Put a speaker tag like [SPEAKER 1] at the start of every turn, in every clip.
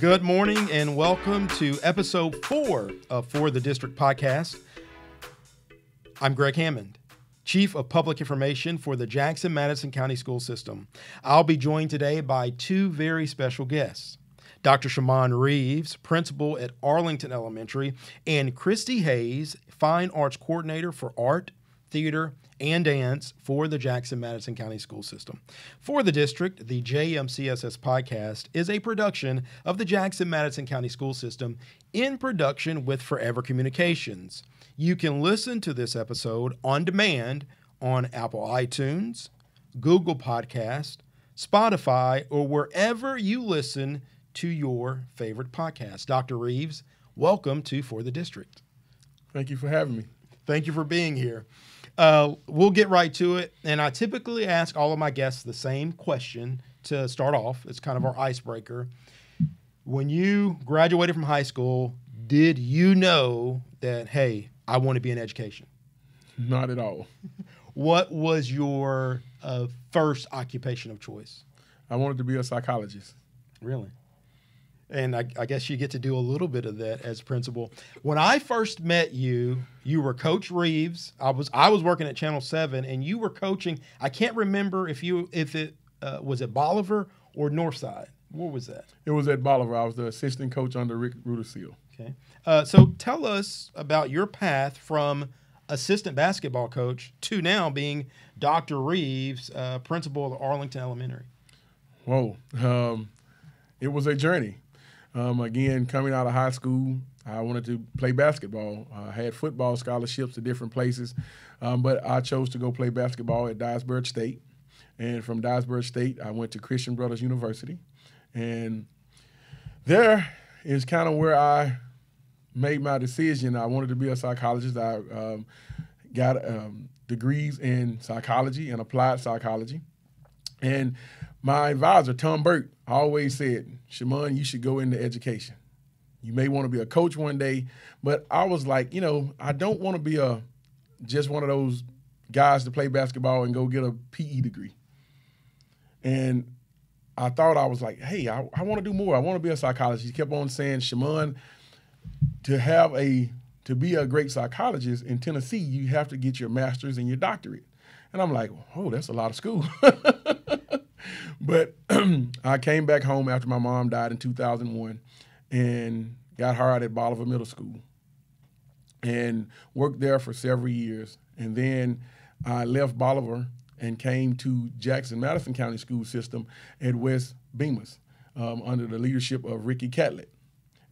[SPEAKER 1] Good morning and welcome to episode 4 of For the District podcast. I'm Greg Hammond, Chief of Public Information for the Jackson-Madison County School System. I'll be joined today by two very special guests, Dr. Shemon Reaves, Principal at Arlington Elementary, and Christy Hays, Fine Arts Coordinator for Art, Theater, and Dance for the Jackson-Madison County School System. For the District, the JMCSS podcast is a production of the Jackson-Madison County School System in production with Forever Communications. You can listen to this episode on demand on Apple iTunes, Google Podcast, Spotify, or wherever you listen to your favorite podcast. Dr. Reeves, welcome to For the District.
[SPEAKER 2] Thank you for having me.
[SPEAKER 1] Thank you for being here. We'll get right to it, and I typically ask all of my guests the same question to start off. It's kind of our icebreaker. When you graduated from high school, did you know that, hey, I want to be in education?
[SPEAKER 2] Not at all.
[SPEAKER 1] What was your first occupation of choice?
[SPEAKER 2] I wanted to be a psychologist.
[SPEAKER 1] Really? And I guess you get to do a little bit of that as principal. When I first met you, you were Coach Reeves. I was working at Channel 7, and you were coaching. I can't remember if it was at Bolivar or Northside. What was that?
[SPEAKER 2] It was at Bolivar. I was the assistant coach under Rick Ruderseal.
[SPEAKER 1] Okay. So tell us about your path from assistant basketball coach to now being Dr. Reeves, principal of Arlington Elementary.
[SPEAKER 2] Whoa. It was a journey. Again, coming out of high school, I wanted to play basketball. I had football scholarships to different places, but I chose to go play basketball at Dyersburg State. And from Dyersburg State, I went to Christian Brothers University. And there is kind of where I made my decision. I wanted to be a psychologist. I got degrees in psychology and applied psychology. And my advisor, Tom Burt, always said, Shimon, you should go into education. You may want to be a coach one day, but I was like, I don't want to be just one of those guys to play basketball and go get a P.I.E. degree. And I thought, I was like, hey, I want to do more. I want to be a psychologist. He kept on saying, Shimon, to be a great psychologist in Tennessee, you have to get your master's and your doctorate. And I'm like, oh, that's a lot of school. But I came back home after my mom died in 2001 and got hired at Bolivar Middle School and worked there for several years. And then I left Bolivar and came to Jackson-Madison County School System at West Bemis under the leadership of Ricky Catlett.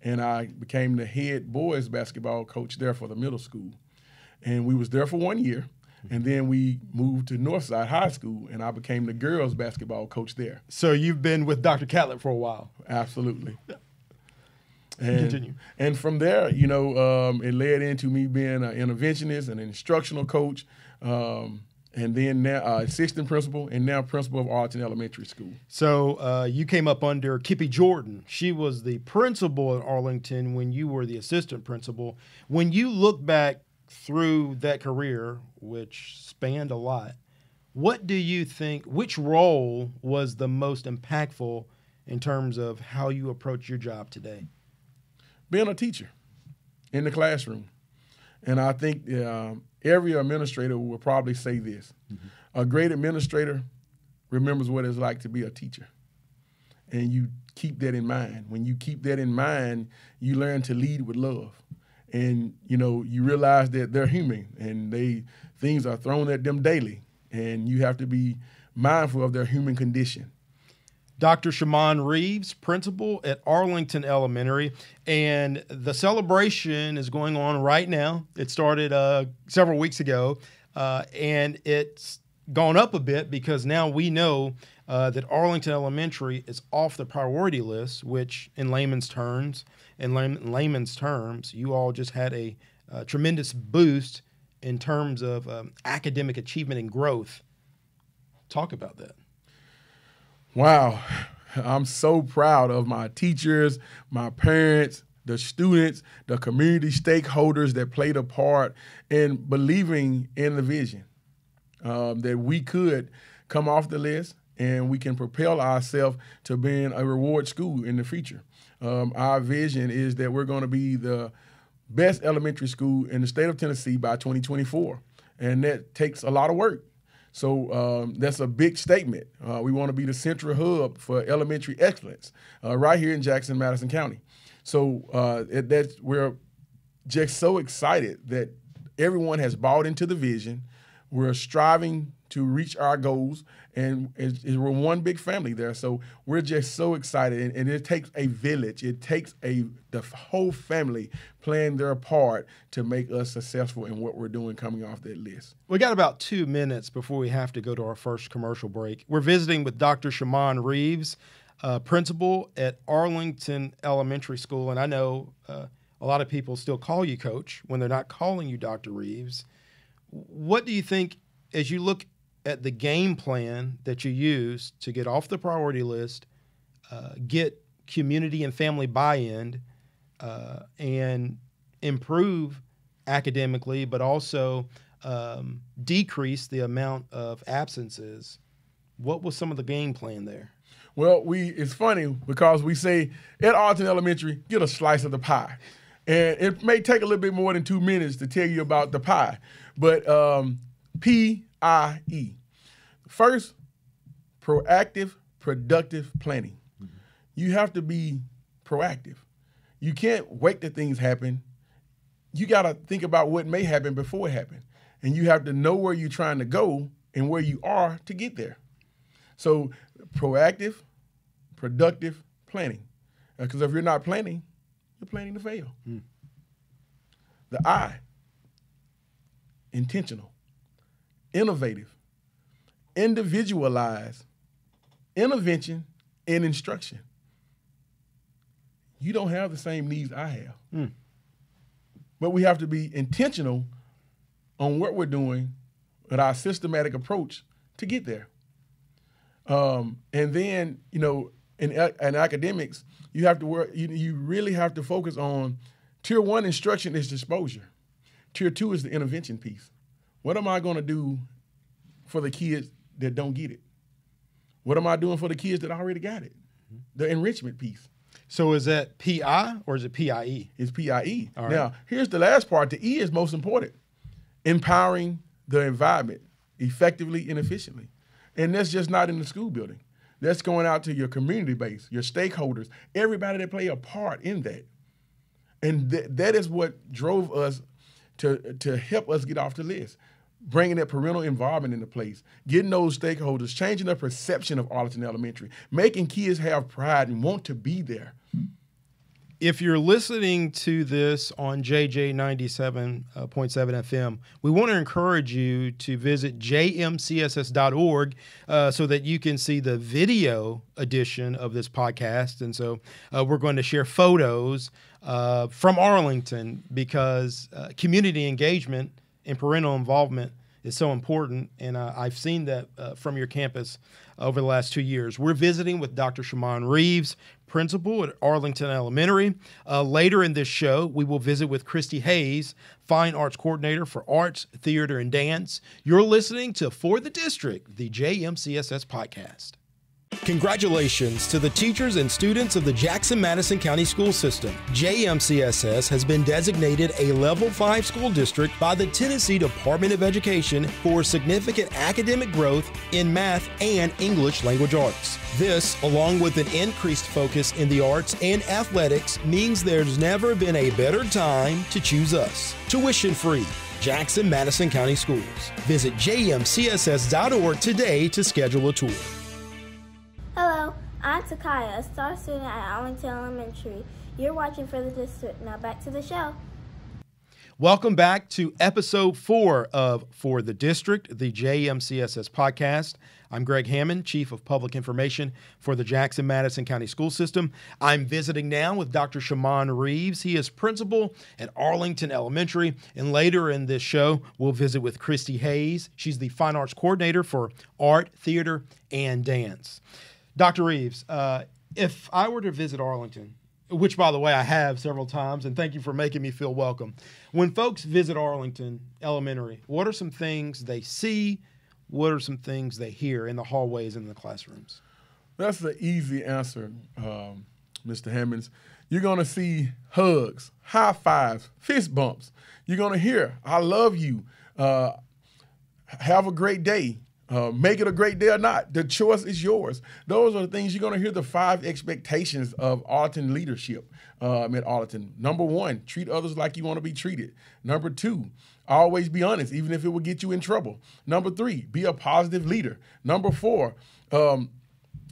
[SPEAKER 2] And I became the head boys basketball coach there for the middle school. And we was there for 1 year. And then we moved to Northside High School, and I became the girls basketball coach there.
[SPEAKER 1] So you've been with Dr. Catlett for a while.
[SPEAKER 2] Absolutely.
[SPEAKER 1] And continue.
[SPEAKER 2] And from there, it led into me being an interventionist, an instructional coach, and then now assistant principal, and now principal of Arlington Elementary School.
[SPEAKER 1] So you came up under Kippy Jordan. She was the principal at Arlington when you were the assistant principal. When you look back through that career, which spanned a lot, what do you think, which role was the most impactful in terms of how you approach your job today?
[SPEAKER 2] Being a teacher in the classroom. And I think every administrator will probably say this. Mm-hmm. A great administrator remembers what it's like to be a teacher. And you keep that in mind. When you keep that in mind, you learn to lead with love. And, you realize that they're human and things are thrown at them daily. And you have to be mindful of their human condition.
[SPEAKER 1] Dr. Shemon Reaves, principal at Arlington Elementary. And the celebration is going on right now. It started several weeks ago, and it's gone up a bit because now we know that Arlington Elementary is off the priority list, which in layman's terms, you all just had a tremendous boost in terms of academic achievement and growth. Talk about that.
[SPEAKER 2] Wow. I'm so proud of my teachers, my parents, the students, the community stakeholders that played a part in believing in the vision that we could come off the list and we can propel ourselves to being a reward school in the future. Our vision is that we're going to be the best elementary school in the state of Tennessee by 2024, and that takes a lot of work. So that's a big statement. We want to be the central hub for elementary excellence right here in Jackson, Madison County. So we're just so excited that everyone has bought into the vision. We're striving to reach our goals, and we're one big family there. So we're just so excited, and it takes a village. It takes the whole family playing their part to make us successful in what we're doing coming off that list.
[SPEAKER 1] We got about 2 minutes before we have to go to our first commercial break. We're visiting with Dr. Shemon Reaves, principal at Arlington Elementary School, and I know a lot of people still call you Coach when they're not calling you Dr. Reaves. What do you think, as you look at the game plan that you use to get off the priority list, get community and family buy-in, and improve academically, but also decrease the amount of absences? What was some of the game plan there?
[SPEAKER 2] Well, it's funny because we say at Arlington Elementary, get a slice of the pie. And it may take a little bit more than 2 minutes to tell you about the pie. But P.I.E. First, proactive, productive planning. Mm-hmm. You have to be proactive. You can't wait till things happen. You got to think about what may happen before it happens. And you have to know where you're trying to go and where you are to get there. So proactive, productive planning. Because if you're not planning, you're planning to fail. Mm. The I, intentional, innovative, individualized, intervention, and instruction. You don't have the same needs I have. Mm. But we have to be intentional on what we're doing with our systematic approach to get there. And then, in academics, you have to work. You really have to focus on tier 1 instruction is exposure. Tier 2 is the intervention piece. What am I going to do for the kids that don't get it? What am I doing for the kids that already got it? Mm-hmm. The enrichment piece.
[SPEAKER 1] So is that P.I. or is it P.I.E.?
[SPEAKER 2] It's P.I.E.
[SPEAKER 1] All right.
[SPEAKER 2] Now, here's the last part. The E is most important. Empowering the environment effectively and efficiently. And that's just not in the school building. That's going out to your community base, your stakeholders, everybody that play a part in that. And that is what drove us to help us get off the list, bringing that parental involvement into place, getting those stakeholders, changing the perception of Arlington Elementary, making kids have pride and want to be there.
[SPEAKER 1] If you're listening to this on JJ 97.7 FM, we want to encourage you to visit JMCSS.org so that you can see the video edition of this podcast. And so we're going to share photos from Arlington because community engagement and parental involvement is so important. And I've seen that from your campus over the last 2 years. We're visiting with Dr. Shemon Reaves, principal at Arlington Elementary. Later in this show, we will visit with Christy Hays, Fine Arts Coordinator for Arts, Theater, and Dance. You're listening to For the District, the JMCSS podcast. Congratulations to the teachers and students of the Jackson-Madison County School System. JMCSS has been designated a Level 5 school district by the Tennessee Department of Education for significant academic growth in math and English language arts. This, along with an increased focus in the arts and athletics, means there's never been a better time to choose us. Tuition free. Jackson-Madison County Schools. Visit jmcss.org today to schedule a tour.
[SPEAKER 3] Hello, I'm Takaya, a star student at Arlington Elementary. You're watching For the District. Now back to the show.
[SPEAKER 1] Welcome back to episode 4 of For the District, the JMCSS podcast. I'm Greg Hammond, Chief of Public Information for the Jackson-Madison County School System. I'm visiting now with Dr. Shemon Reaves. He is principal at Arlington Elementary. And later in this show, we'll visit with Christy Hays. She's the Fine Arts Coordinator for Art, Theater, and Dance. Dr. Reaves, if I were to visit Arlington, which, by the way, I have several times, and thank you for making me feel welcome. When folks visit Arlington Elementary, what are some things they see what are some things they hear in the hallways and in the classrooms?
[SPEAKER 2] That's the easy answer, Mr. Hammonds. You're going to see hugs, high fives, fist bumps. You're going to hear, I love you, have a great day, make it a great day or not. The choice is yours. Those are the things you're going to hear, the 5 expectations of Arlington leadership at Arlington. Number 1, treat others like you want to be treated. Number 2, always be honest, even if it will get you in trouble. Number 3, be a positive leader. Number 4,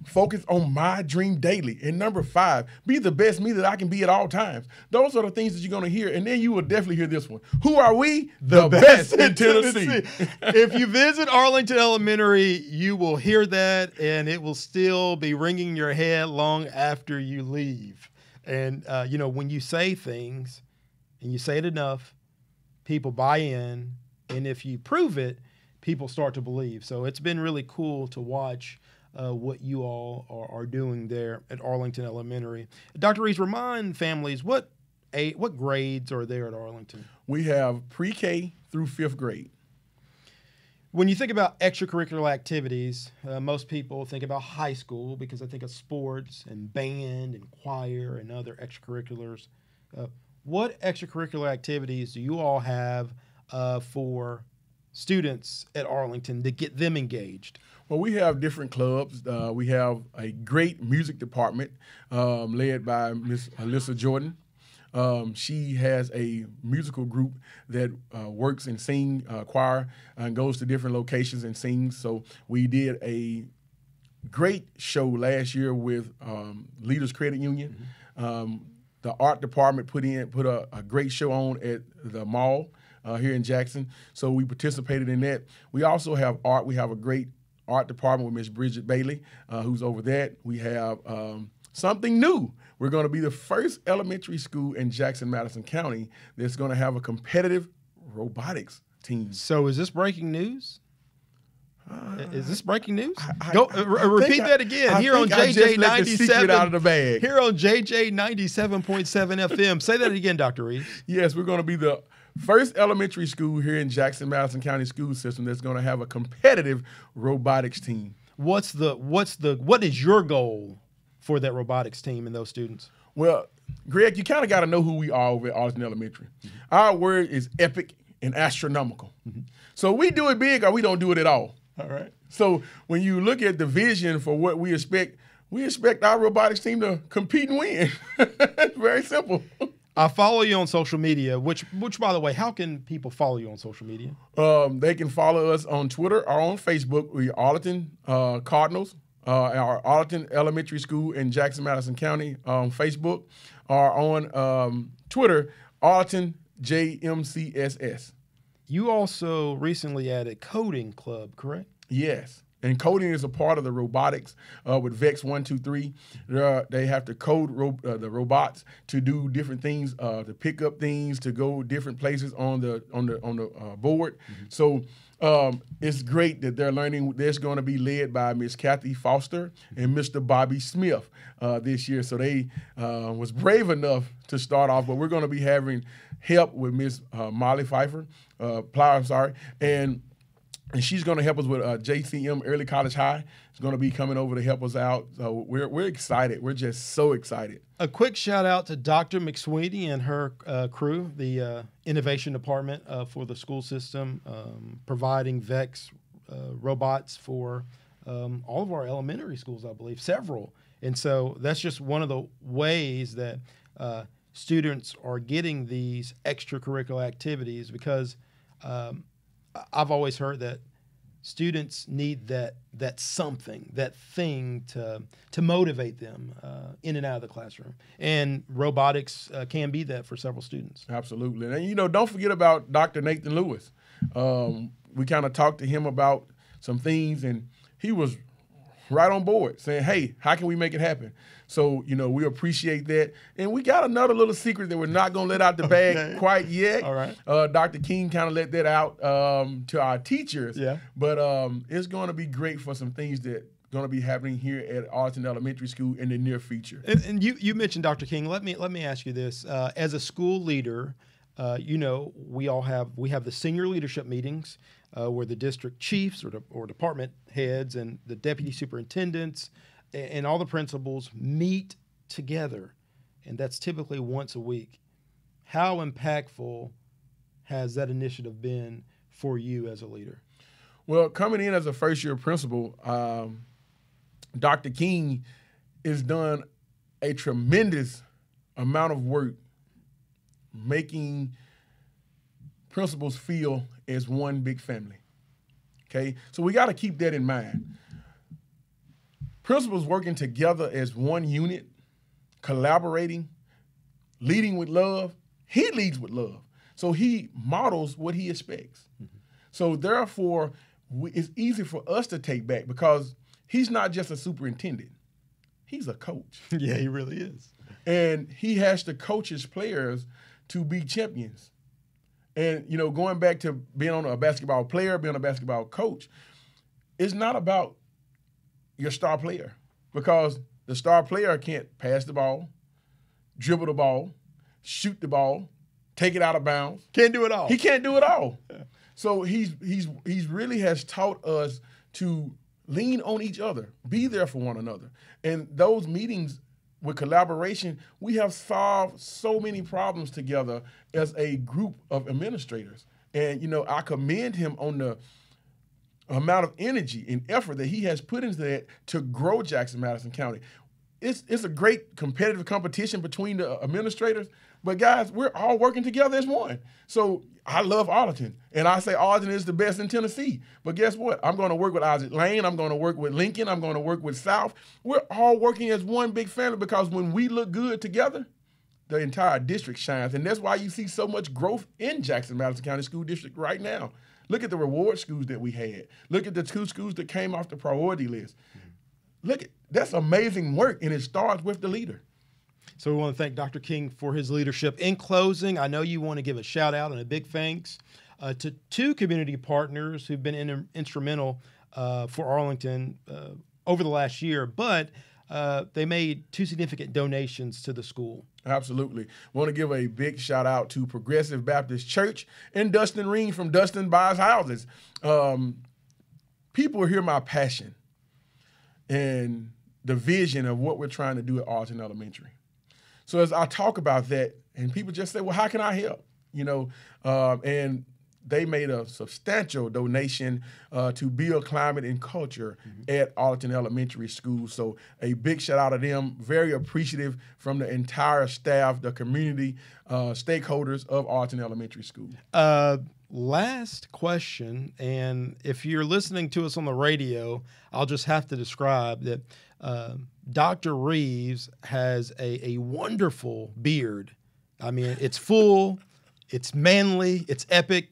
[SPEAKER 2] focus on my dream daily. And number 5, be the best me that I can be at all times. Those are the things that you're going to hear. And then you will definitely hear this one. Who are we? The best in Tennessee.
[SPEAKER 1] If you visit Arlington Elementary, you will hear that, and it will still be ringing your head long after you leave. And, when you say things and you say it enough, people buy in. And if you prove it, people start to believe. So it's been really cool to watch what you all are doing there at Arlington Elementary. Dr. Reeves, remind families what grades are there at Arlington?
[SPEAKER 2] We have pre-K through 5th grade.
[SPEAKER 1] When you think about extracurricular activities, most people think about high school because I think of sports and band and choir and other extracurriculars. What extracurricular activities do you all have for students at Arlington to get them engaged?
[SPEAKER 2] Well, we have different clubs. We have a great music department led by Miss Alyssa Jordan. She has a musical group that works and sings choir and goes to different locations and sings. So we did a great show last year with Leaders Credit Union. The art department put a great show on at the mall here in Jackson. So we participated in that. We also have art. We have a great art department with Miss Bridget Bailey, who's over that. We have something new. We're going to be the first elementary school in Jackson, Madison County that's going to have a competitive robotics team.
[SPEAKER 1] So is this breaking news? Is this breaking news? Repeat that again. Here on JJ 97
[SPEAKER 2] out of the bag.
[SPEAKER 1] Here on JJ 97.7 FM. Say that again, Dr. Reeves.
[SPEAKER 2] Yes, we're going to be the first elementary school here in Jackson, Madison County school system that's going to have a competitive robotics team.
[SPEAKER 1] What is your goal for that robotics team and those students?
[SPEAKER 2] Well, Greg, you kind of got to know who we are over at Arlington Elementary. Mm-hmm. Our word is epic and astronomical. Mm-hmm. So we do it big or we don't do it at all. All right. So when you look at the vision for what we expect our robotics team to compete and win. Very simple.
[SPEAKER 1] I follow you on social media, which by the way, how can people follow you on social media?
[SPEAKER 2] They can follow us on Twitter or on Facebook. We're Arlington Cardinals, our Arlington Elementary School in Jackson, Madison County on Facebook, or on Twitter, Arlington JMCSS. You
[SPEAKER 1] also recently added coding club, correct?
[SPEAKER 2] Yes. And coding is a part of the robotics with VEX 123. They have to code the robots to do different things, to pick up things, to go different places on the board. Mm-hmm. So it's great that they're learning. That's going to be led by Miss Kathy Foster and Mr. Bobby Smith this year. So they was brave enough to start off, but we're going to be having help with Miss Molly Pfeiffer, and she's going to help us with JCM Early College High. It's going to be coming over to help us out. So we're excited. We're just so excited.
[SPEAKER 1] A quick shout out to Dr. McSweeney and her crew, the innovation department for the school system, providing VEX robots for all of our elementary schools, I believe, several. And so that's just one of the ways that students are getting these extracurricular activities because I've always heard that students need that something, that thing to motivate them in and out of the classroom. And robotics can be that for several students.
[SPEAKER 2] Absolutely. And, don't forget about Dr. Nathan Lewis. We kind of talked to him about some things, and he was right on board saying, hey, how can we make it happen? So, we appreciate that. And we got another little secret that we're not going to let out the bag quite yet.
[SPEAKER 1] All right.
[SPEAKER 2] Dr. King kind of let that out to our teachers. Yeah. But it's going to be great for some things that going to be happening here at Arlington Elementary School in the near future.
[SPEAKER 1] And you mentioned Dr. King. Let me ask you this. As a school leader, we have the senior leadership meetings where the district chiefs or department heads and the deputy superintendents and all the principals meet together, and that's typically once a week. How impactful has that initiative been for you as a leader?
[SPEAKER 2] Well, coming in as a first-year principal, Dr. King has done a tremendous amount of work making principals feel as one big family, okay? So we got to keep that in mind. Principals working together as one unit, collaborating, leading with love. He leads with love. So he models what he expects. Mm-hmm. So therefore, it's easy for us to take back because he's not just a superintendent. He's a coach.
[SPEAKER 1] Yeah, he really is.
[SPEAKER 2] And he has to coach his players to be champions. And, going back to being on a basketball player, being a basketball coach, it's not about your star player because the star player can't pass the ball, dribble the ball, shoot the ball, take it out of bounds.
[SPEAKER 1] Can't do it all.
[SPEAKER 2] He can't do it all. Yeah. So he's really has taught us to lean on each other, be there for one another. And those meetings with collaboration, we have solved so many problems together as a group of administrators. And, I commend him on the amount of energy and effort that he has put into that to grow Jackson-Madison County. It's a great competitive competition between the administrators, but guys, we're all working together as one. So I love Arlington, and I say Arlington is the best in Tennessee. But guess what? I'm going to work with Isaac Lane. I'm going to work with Lincoln. I'm going to work with South. We're all working as one big family because when we look good together, the entire district shines. And that's why you see so much growth in Jackson-Madison County School District right now. Look at the reward schools that we had. Look at the 2 schools that came off the priority list. Look, that's amazing work, and it starts with the leader.
[SPEAKER 1] So we want to thank Dr. King for his leadership. In closing, I know you want to give a shout out and a big thanks to 2 community partners who've been instrumental for Arlington over the last year, but they made 2 significant donations to the school.
[SPEAKER 2] Absolutely. I want to give a big shout out to Progressive Baptist Church and Dustin Ring from Dustin Buys Houses. People hear my passion and the vision of what we're trying to do at Arlington Elementary. So as I talk about that, and people just say, well, how can I help? And they made a substantial donation to build climate and culture at Arlington Elementary School. So a big shout out to them. Very appreciative from the entire staff, the community, stakeholders of Arlington Elementary School.
[SPEAKER 1] Last question, and if you're listening to us on the radio, I'll just have to describe that Dr. Reeves has a wonderful beard. I mean, it's full, it's manly, it's epic.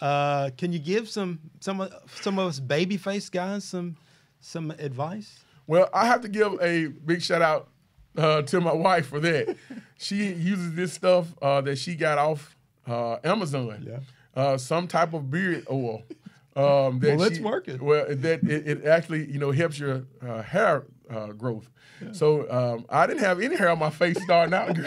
[SPEAKER 1] Can you give some of us baby-faced guys some advice?
[SPEAKER 2] Well, I have to give a big shout out to my wife for that. She uses this stuff that she got off Amazon. Yeah. Some type of beard oil.
[SPEAKER 1] It's working.
[SPEAKER 2] Well, it actually helps your hair growth. Yeah. So I didn't have any hair on my face starting out.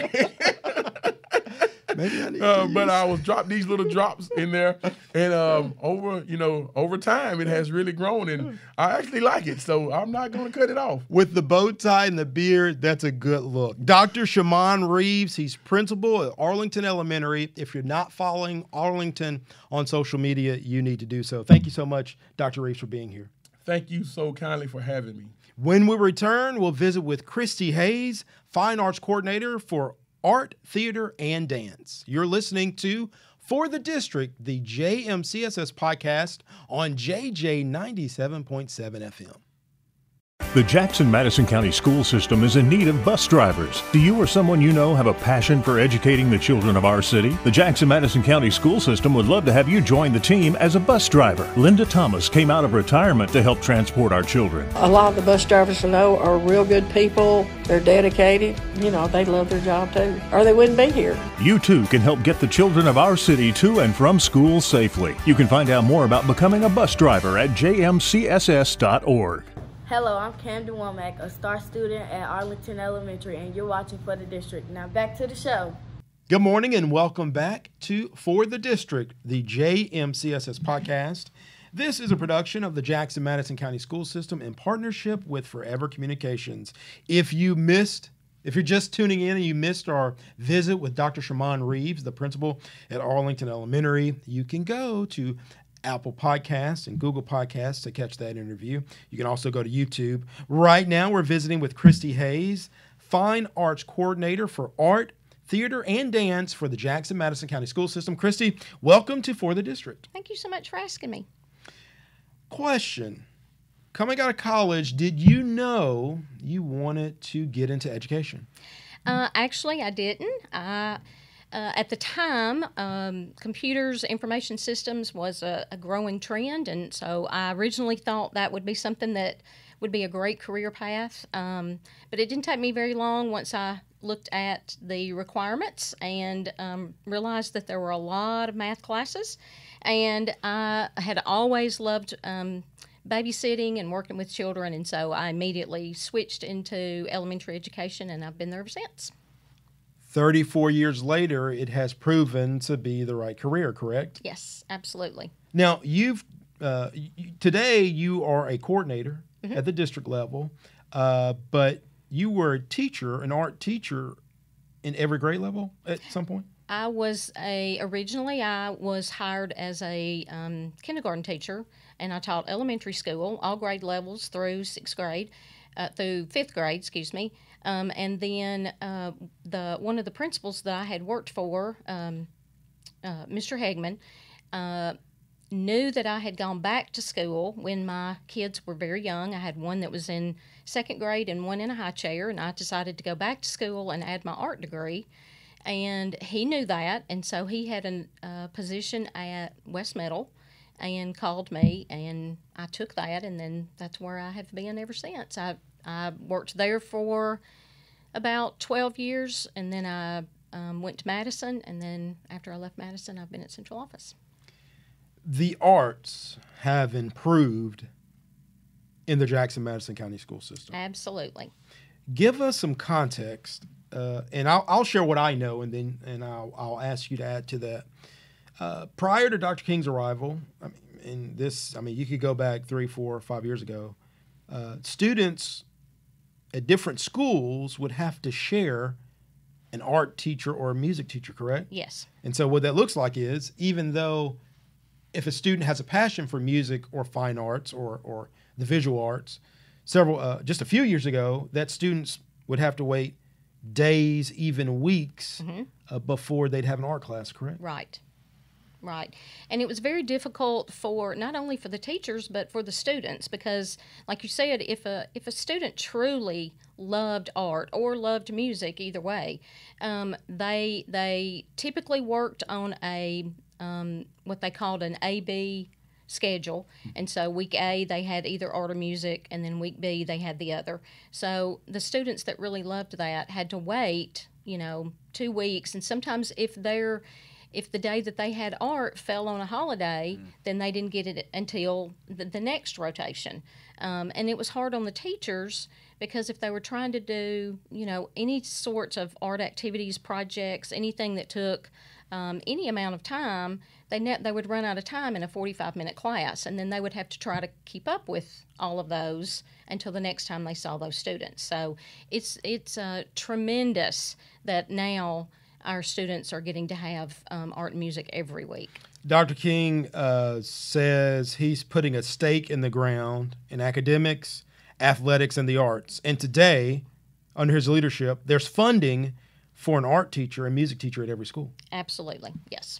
[SPEAKER 1] Maybe I need to
[SPEAKER 2] but I was dropping these little drops in there, and over time it has really grown, and I actually like it. So I'm not going to cut it off.
[SPEAKER 1] With the bow tie and the beard, that's a good look. Dr. Shemon Reaves, he's principal at Arlington Elementary. If you're not following Arlington on social media, you need to do so. Thank you so much, Dr. Reaves, for being here.
[SPEAKER 2] Thank you so kindly for having me.
[SPEAKER 1] When we return, we'll visit with Christy Hays, Fine Arts Coordinator for Art, Theater, and Dance. You're listening to For the District, the JMCSS podcast on JJ 97.7 FM.
[SPEAKER 4] The Jackson-Madison County school system is in need of bus drivers. Do you or someone you know have a passion for educating the children of our city? The Jackson-Madison County school system would love to have you join the team as a bus driver. Linda Thomas came out of retirement to help transport our children.
[SPEAKER 5] A lot of the bus drivers I know are real good people. They're dedicated. They love their job too, or they wouldn't be here.
[SPEAKER 4] You too can help get the children of our city to and from school safely. You can find out more about becoming a bus driver at jmcss.org.
[SPEAKER 6] Hello, I'm Camden Womack, a star student at Arlington Elementary, and you're watching For the District. Now back to the show.
[SPEAKER 1] Good morning and welcome back to For the District, the JMCSS podcast. This is a production of the Jackson-Madison County School System in partnership with Forever Communications. If you're just tuning in and you missed our visit with Dr. Shemon Reaves, the principal at Arlington Elementary, you can go to Apple Podcasts and Google Podcasts to catch that interview. You can also go to YouTube. Right now, we're visiting with Christy Hays, Fine Arts Coordinator for Art, Theater, and Dance for the Jackson-Madison County School System. Christy, welcome to For the District.
[SPEAKER 6] Thank you so much for asking me.
[SPEAKER 1] Question. Coming out of college, did you know you wanted to get into education?
[SPEAKER 6] Actually, I didn't. At the time, computers, information systems was a growing trend, and so I originally thought that would be something that would be a great career path. But it didn't take me very long once I looked at the requirements and realized that there were a lot of math classes, and I had always loved babysitting and working with children, and so I immediately switched into elementary education, and I've been there ever since.
[SPEAKER 1] 34 years later, it has proven to be the right career, correct?
[SPEAKER 6] Yes, absolutely.
[SPEAKER 1] Now, today you are a coordinator at the district level, but you were a teacher, an art teacher, in every grade level at some point?
[SPEAKER 6] Originally I was hired as a kindergarten teacher, and I taught elementary school, all grade levels through fifth grade, and then one of the principals that I had worked for, Mr. Hegman, knew that I had gone back to school when my kids were very young. I had one that was in second grade and one in a high chair, and I decided to go back to school and add my art degree. And he knew that, and so he had a position at West Middle and called me, and I took that, and then that's where I have been ever since. I worked there for about 12 years, and then I went to Madison, and then after I left Madison, I've been at central office.
[SPEAKER 1] The arts have improved in the Jackson-Madison County School System.
[SPEAKER 6] Absolutely.
[SPEAKER 1] Give us some context, and I'll share what I know, and I'll ask you to add to that. Prior to Dr. King's arrival, you could go back 3, 4, 5 years ago, students at different schools would have to share an art teacher or a music teacher, correct?
[SPEAKER 6] Yes.
[SPEAKER 1] And so what that looks like is, even though if a student has a passion for music or fine arts or the visual arts, just a few years ago, that students would have to wait days, even weeks, before they'd have an art class, correct?
[SPEAKER 6] Right. And it was very difficult for not only for the teachers but for the students, because like you said, if a student truly loved art or loved music, either way, they typically worked on a what they called an A-B schedule. And so week A, they had either art or music, and then week B, they had the other. So the students that really loved that had to wait, 2 weeks. And sometimes if the day that they had art fell on a holiday, then they didn't get it until the next rotation. And it was hard on the teachers, because if they were trying to do, any sorts of art activities, projects, anything that took any amount of time, they would run out of time in a 45-minute class, and then they would have to try to keep up with all of those until the next time they saw those students. So it's tremendous that now our students are getting to have art and music every week.
[SPEAKER 1] Dr. King says he's putting a stake in the ground in academics, athletics, and the arts. And today, under his leadership, there's funding for an art teacher and music teacher at every school.
[SPEAKER 6] Absolutely, yes.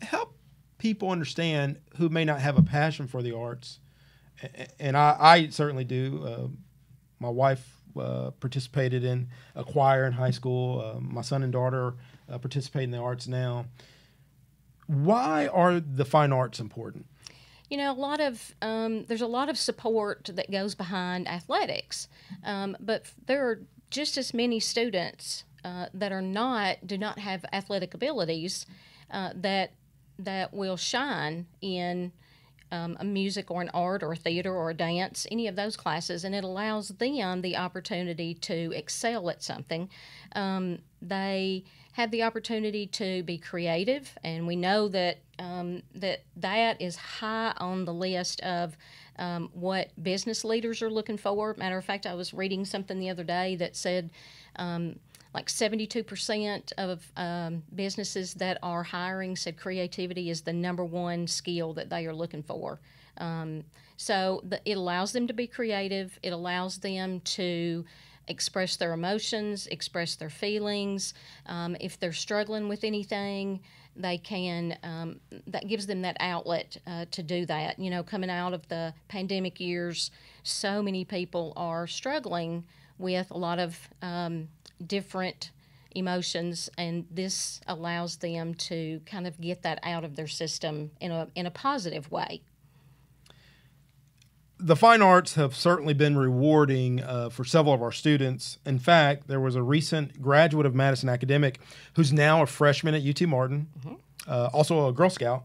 [SPEAKER 1] Help people understand who may not have a passion for the arts, and I certainly do. My wife participated in a choir in high school. My son and daughter participate in the arts now. Why are the fine arts important?
[SPEAKER 6] There's a lot of support that goes behind athletics, but there are just as many students that do not have athletic abilities that will shine in a music or an art or a theater or a dance, any of those classes, and it allows them the opportunity to excel at something. They have the opportunity to be creative, and we know that that is high on the list of what business leaders are looking for. Matter of fact, I was reading something the other day that said like 72% of businesses that are hiring said creativity is the number one skill that they are looking for. So it allows them to be creative. It allows them to express their emotions, express their feelings. If they're struggling with anything, they can, that gives them that outlet to do that. You know, coming out of the pandemic years, so many people are struggling with a lot of different emotions, and this allows them to kind of get that out of their system in a positive way.
[SPEAKER 1] The fine arts have certainly been rewarding for several of our students. In fact, there was a recent graduate of Madison Academic who's now a freshman at UT Martin, also a Girl Scout.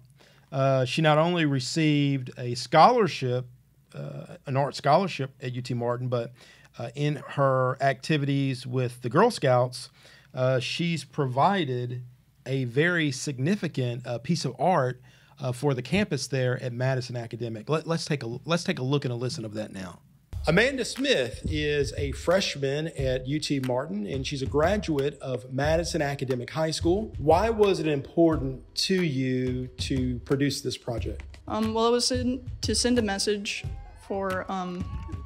[SPEAKER 1] She not only received a scholarship, an art scholarship at UT Martin, but in her activities with the Girl Scouts, she's provided a very significant piece of art for the campus there at Madison Academic. Let's take a look and a listen of that now. Amanda Smith is a freshman at UT Martin, and she's a graduate of Madison Academic High School. Why was it important to you to produce this project?
[SPEAKER 7] Well, it was to send a message for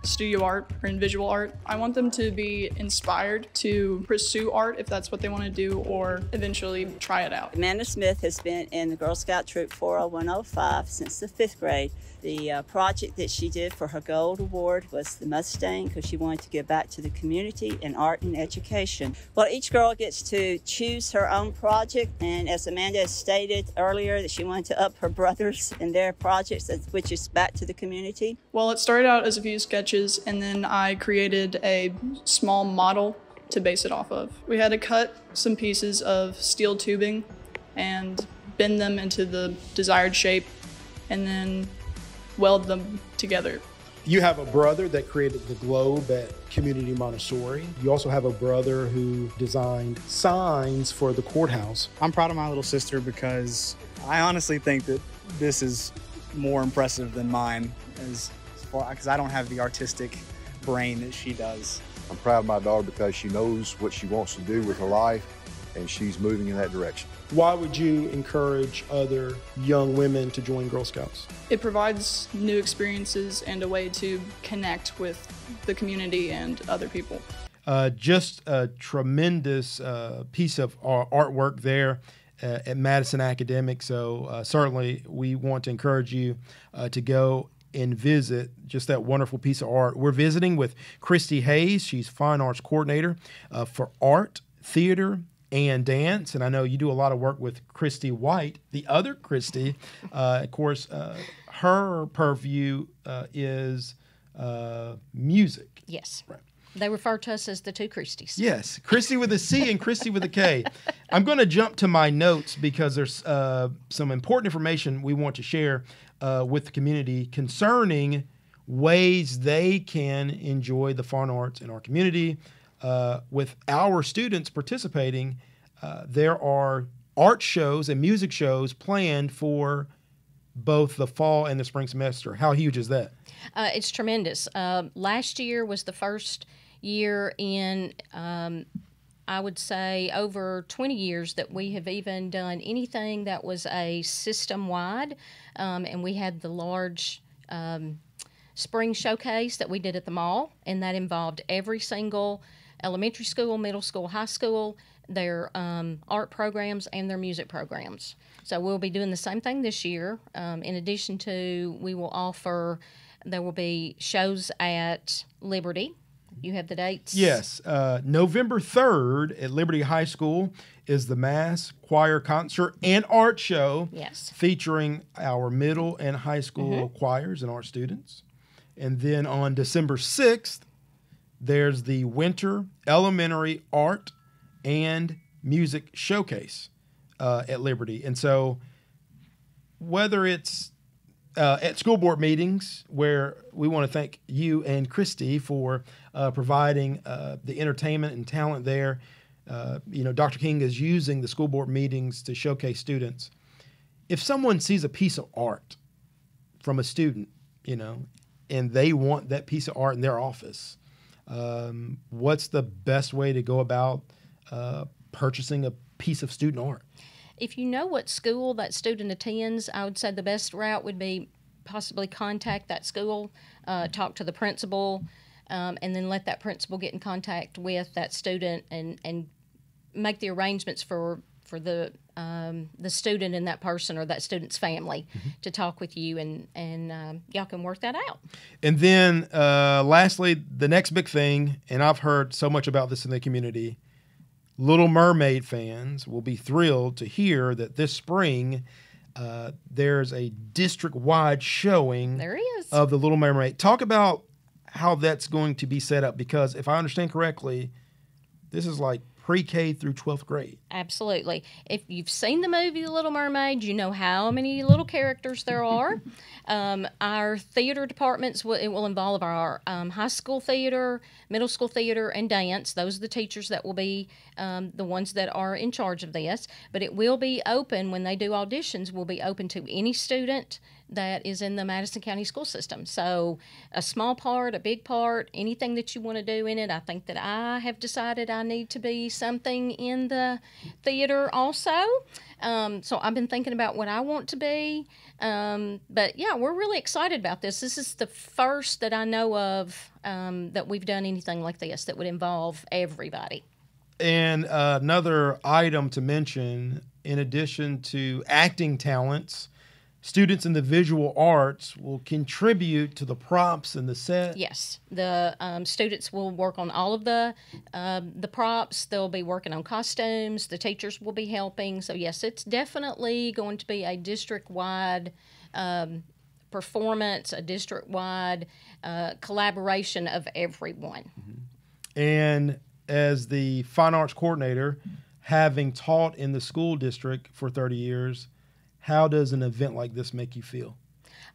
[SPEAKER 7] studio art or in visual art. I want them to be inspired to pursue art if that's what they want to do, or eventually try it out.
[SPEAKER 8] Amanda Smith has been in the Girl Scout Troop 40105 since the 5th grade. The project that she did for her Gold Award was the Mustang, because she wanted to give back to the community in art and education. Well, each girl gets to choose her own project, and as Amanda has stated earlier, that she wanted to up her brothers in their projects, which is back to the community.
[SPEAKER 7] Well, it started out as a few sketches, and then I created a small model to base it off of. We had to cut some pieces of steel tubing and bend them into the desired shape, and then weld them together.
[SPEAKER 1] You have a brother that created the globe at Community Montessori. You also have a brother who designed signs for the courthouse.
[SPEAKER 9] I'm proud of my little sister because I honestly think that this is more impressive than mine, because I don't have the artistic brain that she does.
[SPEAKER 10] I'm proud of my daughter because she knows what she wants to do with her life, and she's moving in that direction.
[SPEAKER 1] Why would you encourage other young women to join Girl Scouts?
[SPEAKER 7] It provides new experiences and a way to connect with the community and other people.
[SPEAKER 1] Just a tremendous piece of artwork there at Madison Academic. So certainly we want to encourage you to go and visit just that wonderful piece of art. We're visiting with Christy Hays. She's Fine Arts Coordinator for art, theater, and dance. And I know you do a lot of work with Christy White, the other Christy. Of course, her purview is music.
[SPEAKER 6] Yes. Right. They refer to us as the two Christies.
[SPEAKER 1] Yes, Christy with a C and Christy with a K. I'm going to jump to my notes because there's some important information we want to share with the community concerning ways they can enjoy the fine arts in our community. With our students participating, there are art shows and music shows planned for both the fall and the spring semester. How huge is that?
[SPEAKER 6] It's tremendous. Last year was the first year in, I would say, over 20 years that we have even done anything that was a system-wide, and we had the large spring showcase that we did at the mall, and that involved every single elementary school, middle school, high school, their art programs and their music programs. So we'll be doing the same thing this year. In addition to, there will be shows at Liberty. You have the dates?
[SPEAKER 1] Yes. November 3rd at Liberty High School is the Mass Choir Concert and Art Show.
[SPEAKER 6] Yes.
[SPEAKER 1] Featuring our middle and high school choirs and art students. And then on December 6th, there's the Winter Elementary Art and Music Showcase at Liberty. And so whether it's at school board meetings, where we want to thank you and Christy for providing the entertainment and talent there. Dr. King is using the school board meetings to showcase students. If someone sees a piece of art from a student, and they want that piece of art in their office, what's the best way to go about purchasing a piece of student art?
[SPEAKER 6] If you know what school that student attends, I would say the best route would be possibly contact that school, talk to the principal, and then let that principal get in contact with that student and make the arrangements for the student and that person or that student's family to talk with you, and y'all can work that out.
[SPEAKER 1] And then lastly, the next big thing, and I've heard so much about this in the community, Little Mermaid fans will be thrilled to hear that this spring there's a district-wide showing
[SPEAKER 6] there is.
[SPEAKER 1] Of the Little Mermaid. Talk about how that's going to be set up, because if I understand correctly, this is like pre-K through 12th grade.
[SPEAKER 6] Absolutely. If you've seen the movie The Little Mermaid, you know how many little characters there are. Our theater departments, it will involve our high school theater, middle school theater, and dance. Those are the teachers that will be the ones that are in charge of this. But it will be open, when they do auditions, will be open to any student that is in the Madison County school system. So a small part, a big part, anything that you want to do in it. I think that I have decided I need to be something in the theater also. So I've been thinking about what I want to be. But yeah, we're really excited about this. This is the first that I know of that we've done anything like this that would involve everybody.
[SPEAKER 1] And another item to mention, in addition to acting talents, students in the visual arts will contribute to the props and the set.
[SPEAKER 6] Yes, the students will work on all of the props. They'll be working on costumes. The teachers will be helping. So yes, it's definitely going to be a district-wide performance, a district-wide collaboration of everyone.
[SPEAKER 1] And as the Fine Arts Coordinator, having taught in the school district for 30 years, how does an event like this make you feel?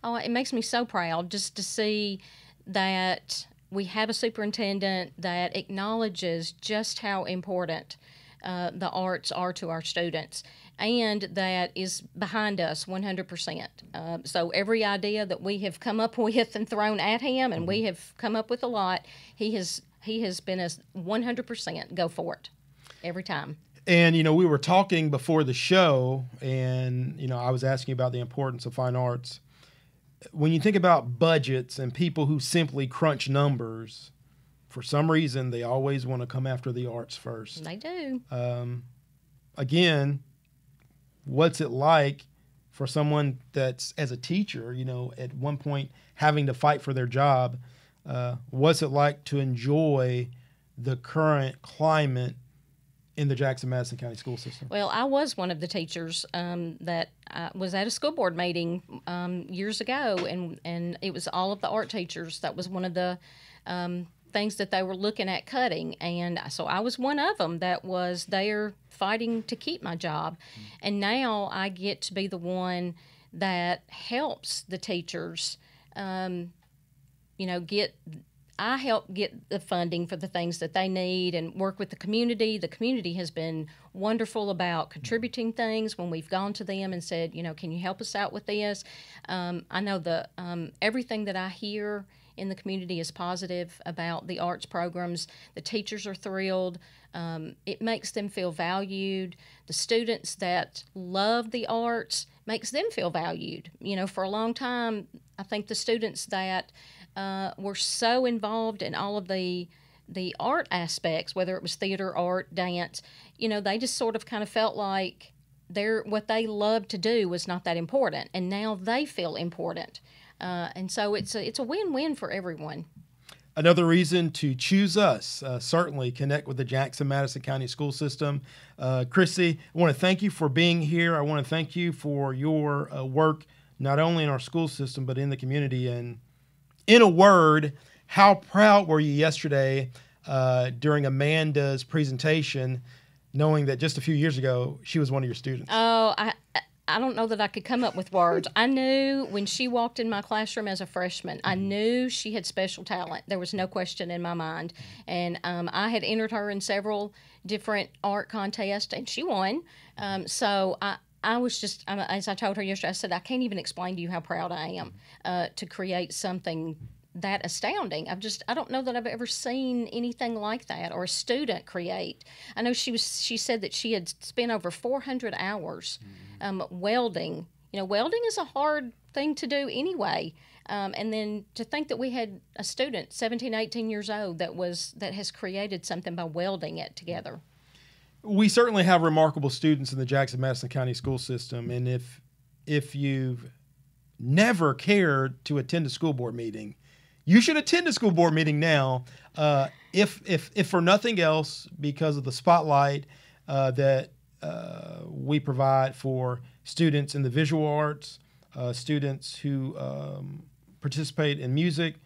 [SPEAKER 6] Oh, it makes me so proud just to see that we have a superintendent that acknowledges just how important the arts are to our students, and that is behind us 100%. So every idea that we have come up with and thrown at him, and we have come up with a lot, he has been a 100% go for it every time.
[SPEAKER 1] And, we were talking before the show, and, I was asking about the importance of fine arts. When you think about budgets and people who simply crunch numbers, for some reason, they always want to come after the arts first.
[SPEAKER 6] They do.
[SPEAKER 1] Again, what's it like for someone that's, as a teacher, at one point having to fight for their job? What's it like to enjoy the current climate in the Jackson-Madison County school system?
[SPEAKER 6] Well, I was one of the teachers that was at a school board meeting years ago, and it was all of the art teachers. That was one of the things that they were looking at cutting, and so I was one of them that was there fighting to keep my job. And now I get to be the one that helps the teachers, I help get the funding for the things that they need and work with the community. The community has been wonderful about contributing things when we've gone to them and said, can you help us out with this? I know everything that I hear in the community is positive about the arts programs. The teachers are thrilled. It makes them feel valued. The students that love the arts makes them feel valued. For a long time, I think the students that were so involved in all of the art aspects, whether it was theater, art, dance, they just sort of kind of felt like what they loved to do was not that important, and now they feel important. And so it's a win-win for everyone.
[SPEAKER 1] Another reason to choose us, certainly connect with the Jackson-Madison County school system. Christy, I want to thank you for being here. I want to thank you for your work, not only in our school system, but in the community. And in a word, how proud were you yesterday during Amanda's presentation, knowing that just a few years ago, she was one of your students?
[SPEAKER 6] Oh, I don't know that I could come up with words. I knew when she walked in my classroom as a freshman, I knew she had special talent. There was no question in my mind. And I had entered her in several different art contests, and she won. So I was just, as I told her yesterday, I said, I can't even explain to you how proud I am to create something that astounding. I don't know that I've ever seen anything like that, or a student create. I know she said that she had spent over 400 hours welding. You know, welding is a hard thing to do anyway. And then to think that we had a student, 17, 18 years old, that has created something by welding it together.
[SPEAKER 1] We certainly have remarkable students in the Jackson-Madison County school system, and if you've never cared to attend a school board meeting, you should attend a school board meeting now, if for nothing else, because of the spotlight that we provide for students in the visual arts, students who participate in music.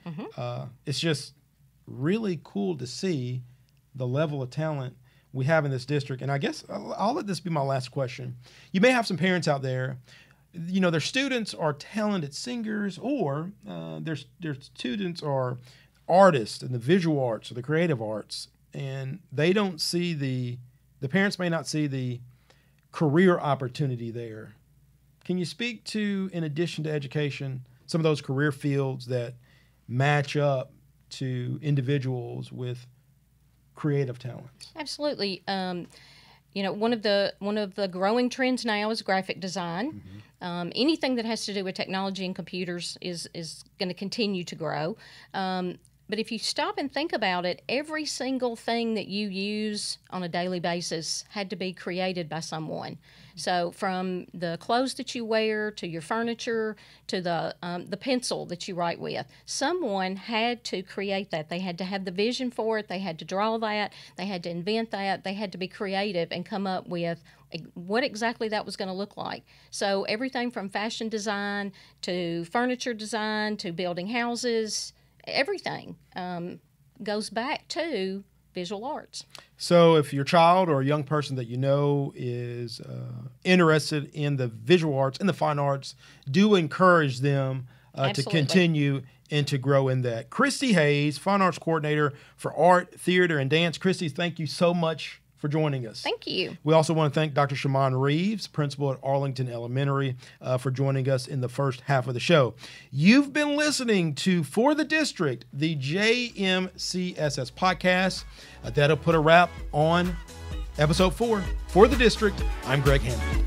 [SPEAKER 1] It's just really cool to see the level of talent we have in this district. And I guess I'll let this be my last question. You may have some parents out there, you know, their students are talented singers, or their students are artists in the visual arts or the creative arts, and they don't see the parents may not see the career opportunity there. Can you speak to, in addition to education, some of those career fields that match up to individuals with creative talents?
[SPEAKER 6] Absolutely. You know, one of the growing trends now is graphic design. Anything that has to do with technology and computers is going to continue to grow. But if you stop and think about it, every single thing that you use on a daily basis had to be created by someone. So from the clothes that you wear to your furniture to the pencil that you write with, someone had to create that. They had to have the vision for it. They had to draw that. They had to invent that. They had to be creative and come up with what exactly that was going to look like. So everything from fashion design to furniture design to building houses, everything goes back to visual arts.
[SPEAKER 1] So if your child or a young person that you know is interested in the visual arts and the fine arts, do encourage them to continue and to grow in that. Christy Hays, Fine Arts Coordinator for Art, Theater, and Dance. Christy, thank you so much for joining us.
[SPEAKER 6] Thank you.
[SPEAKER 1] We also want to thank Dr. Shemon Reaves, Principal at Arlington Elementary, for joining us in the first half of the show. You've been listening to For the District, the JMCSS podcast. That'll put a wrap on episode 4, For the District. I'm Greg Hammond.